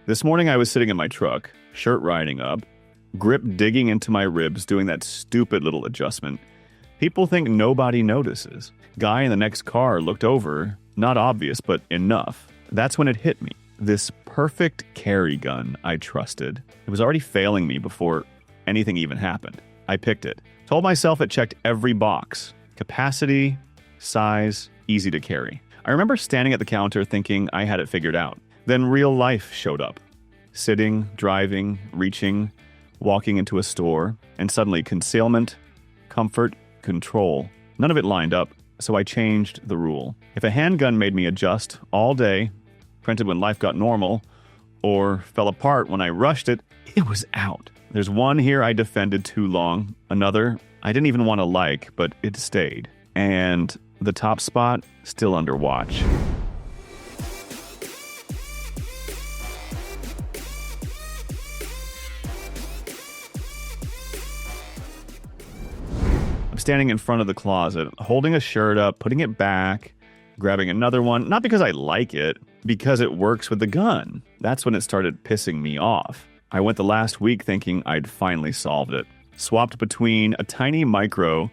This morning I was sitting in my truck, shirt riding up, grip digging into my ribs, doing that stupid little adjustment. People think nobody notices. Guy in the next car looked over, not obvious, but enough. That's when it hit me. This perfect carry gun I trusted. It was already failing me before anything even happened. I picked it. Told myself it checked every box. Capacity, size, easy to carry. I remember standing at the counter thinking I had it figured out. Then real life showed up. Sitting, driving, reaching, walking into a store, and suddenly concealment, comfort, control. None of it lined up, so I changed the rule. If a handgun made me adjust all day, printed when life got normal, or fell apart when I rushed it, it was out. There's one here I defended too long, another I didn't even want to like, but it stayed. And the top spot, still under watch. I'm standing in front of the closet, holding a shirt up, putting it back, grabbing another one, not because I like it, because it works with the gun. That's when it started pissing me off. I went the last week thinking I'd finally solved it. Swapped between a tiny micro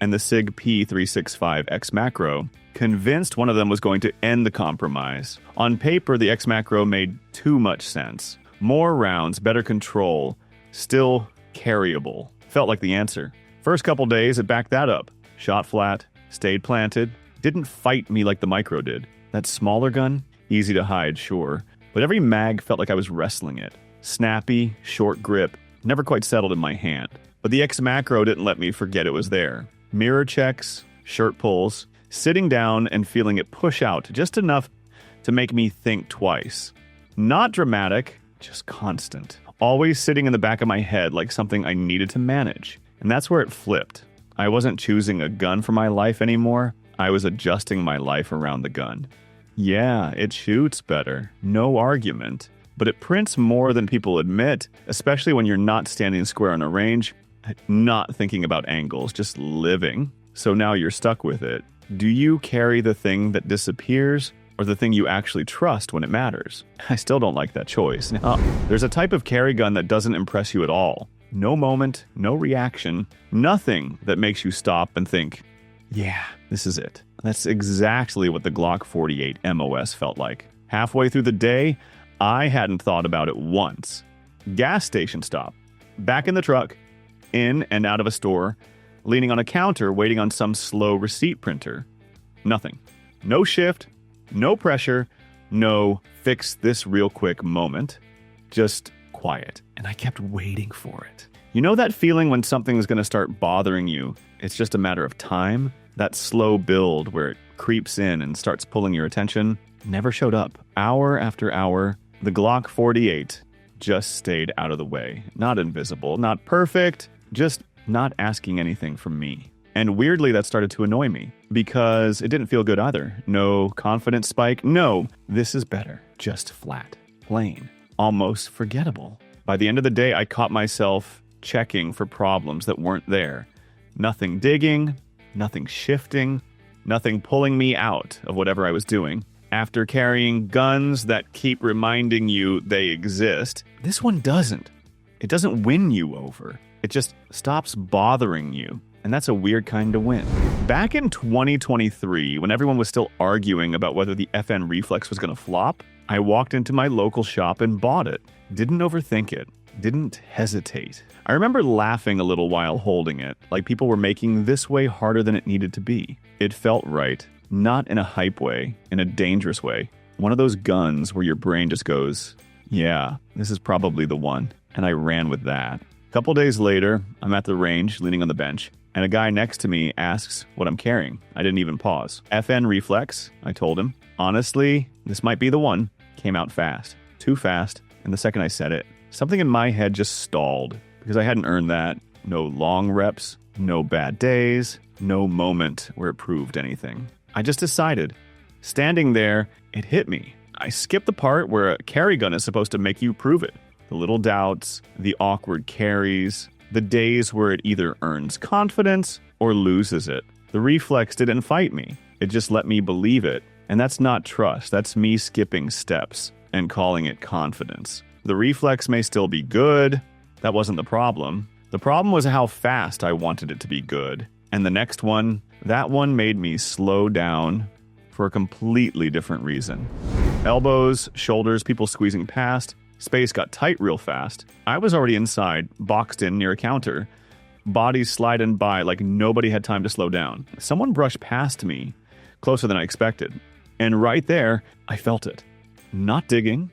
and the SIG P365 X Macro, convinced one of them was going to end the compromise. On paper, the X Macro made too much sense. More rounds, better control, still carryable. Felt like the answer. First couple days, it backed that up. Shot flat, stayed planted, didn't fight me like the Micro did. That smaller gun, easy to hide, sure, but every mag felt like I was wrestling it. Snappy, short grip, never quite settled in my hand. But the X Macro didn't let me forget it was there. Mirror checks, shirt pulls, sitting down and feeling it push out just enough to make me think twice. Not dramatic, just constant. Always sitting in the back of my head like something I needed to manage. And that's where it flipped. I wasn't choosing a gun for my life anymore. I was adjusting my life around the gun. Yeah, it shoots better. No argument. But it prints more than people admit, especially when you're not standing square on a range, not thinking about angles, just living. So now you're stuck with it. Do you carry the thing that disappears or the thing you actually trust when it matters? I still don't like that choice. There's a type of carry gun that doesn't impress you at all. No moment, no reaction, nothing that makes you stop and think, yeah, this is it. That's exactly what the Glock 48 MOS felt like. Halfway through the day, I hadn't thought about it once. Gas station stop. Back in the truck, in and out of a store, leaning on a counter, waiting on some slow receipt printer. Nothing. No shift, no pressure, no fix this real quick moment. Just quiet. And I kept waiting for it. You know that feeling when something's going to start bothering you? It's just a matter of time? That slow build where it creeps in and starts pulling your attention? Never showed up. Hour after hour, the Glock 48 just stayed out of the way. Not invisible, not perfect, just not asking anything from me. And weirdly, that started to annoy me because it didn't feel good either. No confidence spike. No, this is better. Just flat, plain, almost forgettable. By the end of the day, I caught myself checking for problems that weren't there. Nothing digging, nothing shifting, nothing pulling me out of whatever I was doing. After carrying guns that keep reminding you they exist, this one doesn't. It doesn't win you over. It just stops bothering you. And that's a weird kind of win. Back in 2023, when everyone was still arguing about whether the FN Reflex was going to flop, I walked into my local shop and bought it. Didn't overthink it. Didn't hesitate. I remember laughing a little while holding it, like people were making this way harder than it needed to be. It felt right. Not in a hype way, in a dangerous way. One of those guns where your brain just goes, yeah, this is probably the one. And I ran with that. A couple days later, I'm at the range, leaning on the bench, and a guy next to me asks what I'm carrying. I didn't even pause. FN Reflex, I told him. Honestly, this might be the one. Came out fast. Too fast. And the second I said it, something in my head just stalled because I hadn't earned that. No long reps, no bad days, no moment where it proved anything. I just decided. Standing there, it hit me. I skipped the part where a carry gun is supposed to make you prove it. The little doubts, the awkward carries, the days where it either earns confidence or loses it. The Reflex didn't fight me. It just let me believe it. And that's not trust. That's me skipping steps. and calling it confidence. The Reflex may still be good. That wasn't the problem. The problem was how fast I wanted it to be good. And the next one, that one made me slow down for a completely different reason. Elbows, shoulders, people squeezing past. Space got tight real fast. I was already inside, boxed in near a counter. Bodies sliding by like nobody had time to slow down. Someone brushed past me, closer than I expected. And right there, I felt it. Not digging,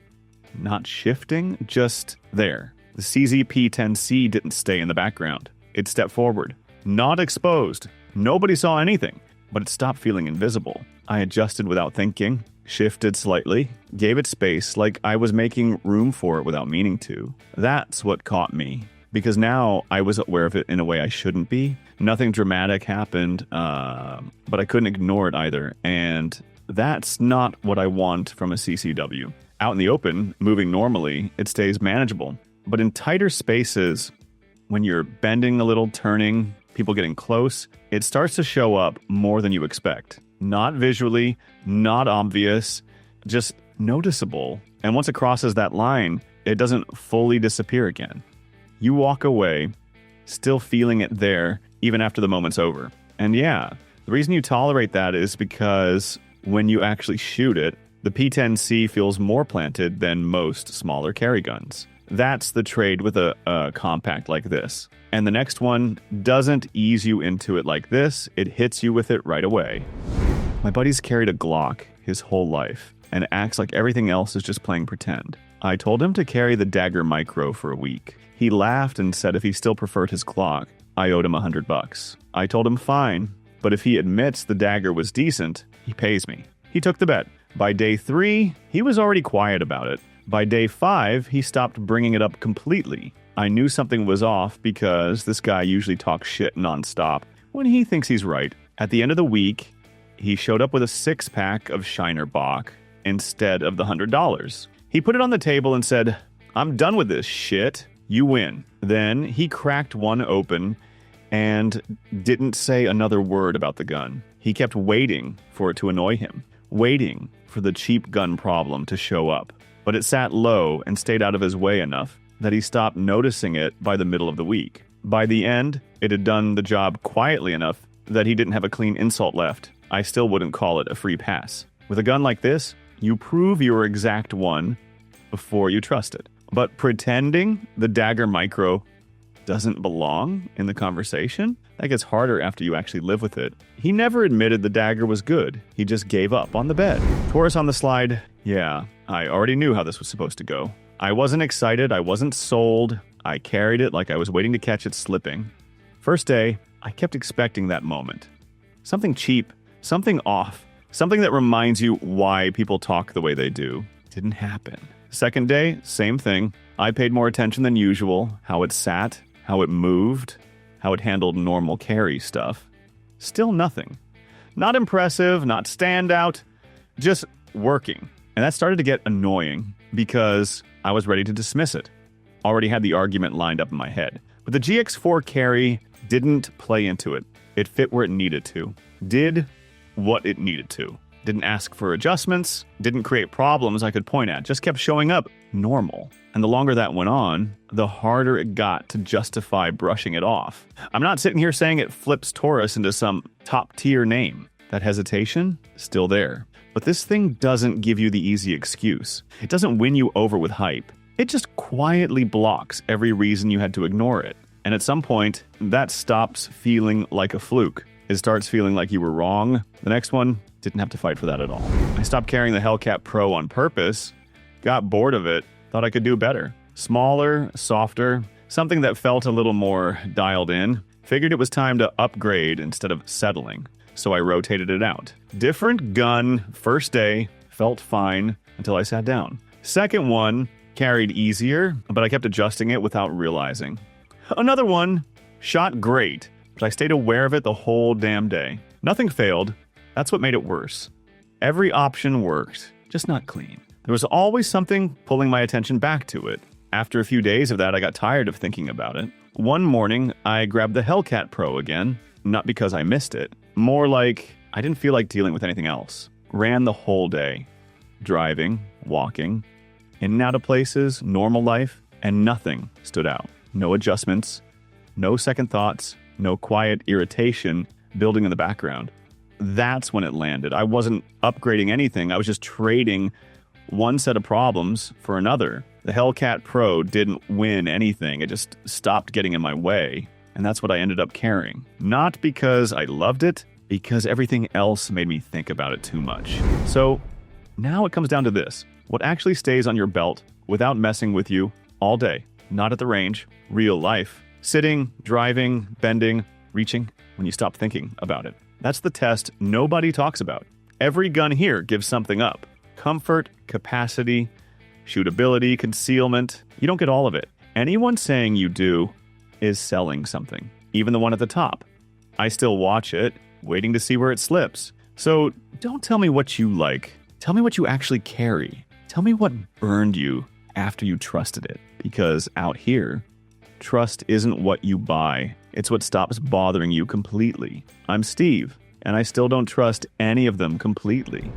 not shifting, just there. The CZP-10C didn't stay in the background. It stepped forward. Not exposed. Nobody saw anything, but it stopped feeling invisible. I adjusted without thinking, shifted slightly, gave it space like I was making room for it without meaning to. That's what caught me, because now I was aware of it in a way I shouldn't be. Nothing dramatic happened, but I couldn't ignore it either, and that's not what I want from a CCW. Out in the open, moving normally, it stays manageable. But in tighter spaces, when you're bending a little, turning, people getting close, it starts to show up more than you expect. Not visually, not obvious, just noticeable. And once it crosses that line, it doesn't fully disappear again. You walk away, still feeling it there, even after the moment's over. And yeah, the reason you tolerate that is because when you actually shoot it, the P10C feels more planted than most smaller carry guns. That's the trade with a compact like this. And the next one doesn't ease you into it like this, it hits you with it right away. My buddy's carried a Glock his whole life and acts like everything else is just playing pretend. I told him to carry the Dagger Micro for a week. He laughed and said if he still preferred his Glock, I owed him $100. I told him fine, but if he admits the Dagger was decent, he pays me. He took the bet. By day 3, he was already quiet about it. By day 5, he stopped bringing it up completely. I knew something was off because this guy usually talks shit nonstop when he thinks he's right. At the end of the week, he showed up with a 6-pack of Shiner Bock instead of the $100. He put it on the table and said, I'm done with this shit. You win. Then he cracked one open and didn't say another word about the gun. He kept waiting for it to annoy him, waiting for the cheap gun problem to show up. But it sat low and stayed out of his way enough that he stopped noticing it by the middle of the week. By the end, it had done the job quietly enough that he didn't have a clean insult left. I still wouldn't call it a free pass. With a gun like this, you prove your exact one before you trust it. But pretending the Dagger Micro doesn't belong in the conversation, that gets harder after you actually live with it. He never admitted the Dagger was good. He just gave up on the bed. Taurus on the slide. Yeah, I already knew how this was supposed to go. I wasn't excited. I wasn't sold. I carried it like I was waiting to catch it slipping. First day, I kept expecting that moment. Something cheap, something off, something that reminds you why people talk the way they do. Didn't happen. Second day, same thing. I paid more attention than usual, how it sat, how it moved, how it handled normal carry stuff. Still nothing. Not impressive, not standout, just working. And that started to get annoying because I was ready to dismiss it. Already had the argument lined up in my head. But the GX4 Carry didn't play into it. It fit where it needed to. Did what it needed to. Didn't ask for adjustments, didn't create problems I could point at, just kept showing up normal. And the longer that went on, the harder it got to justify brushing it off. I'm not sitting here saying it flips Taurus into some top-tier name. That hesitation, still there. But this thing doesn't give you the easy excuse. It doesn't win you over with hype. It just quietly blocks every reason you had to ignore it. And at some point, that stops feeling like a fluke. It starts feeling like you were wrong. The next one, didn't have to fight for that at all. I stopped carrying the Hellcat Pro on purpose, got bored of it, thought I could do better. Smaller, softer, something that felt a little more dialed in. Figured it was time to upgrade instead of settling, so I rotated it out. Different gun, first day, felt fine until I sat down. Second one, carried easier, but I kept adjusting it without realizing. Another one, shot great, but I stayed aware of it the whole damn day. Nothing failed. That's what made it worse. Every option worked, just not clean. There was always something pulling my attention back to it. After a few days of that, I got tired of thinking about it. One morning, I grabbed the Hellcat Pro again, not because I missed it. More like I didn't feel like dealing with anything else. Ran the whole day. Driving, walking, In and out of places, normal life, and nothing stood out. No adjustments, no second thoughts, no quiet irritation building in the background. That's when it landed. I wasn't upgrading anything. I was just trading one set of problems for another. The Hellcat Pro didn't win anything. It just stopped getting in my way. And that's what I ended up carrying. Not because I loved it, because everything else made me think about it too much. So now it comes down to this. What actually stays on your belt without messing with you all day? Not at the range, real life. Sitting, driving, bending, reaching, when you stop thinking about it. That's the test nobody talks about. Every gun here gives something up. Comfort, capacity, shootability, concealment. You don't get all of it. Anyone saying you do is selling something. Even the one at the top. I still watch it, waiting to see where it slips. So don't tell me what you like. Tell me what you actually carry. Tell me what burned you after you trusted it. Because out here, trust isn't what you buy. It's what stops bothering you completely. I'm Steve, and I still don't trust any of them completely.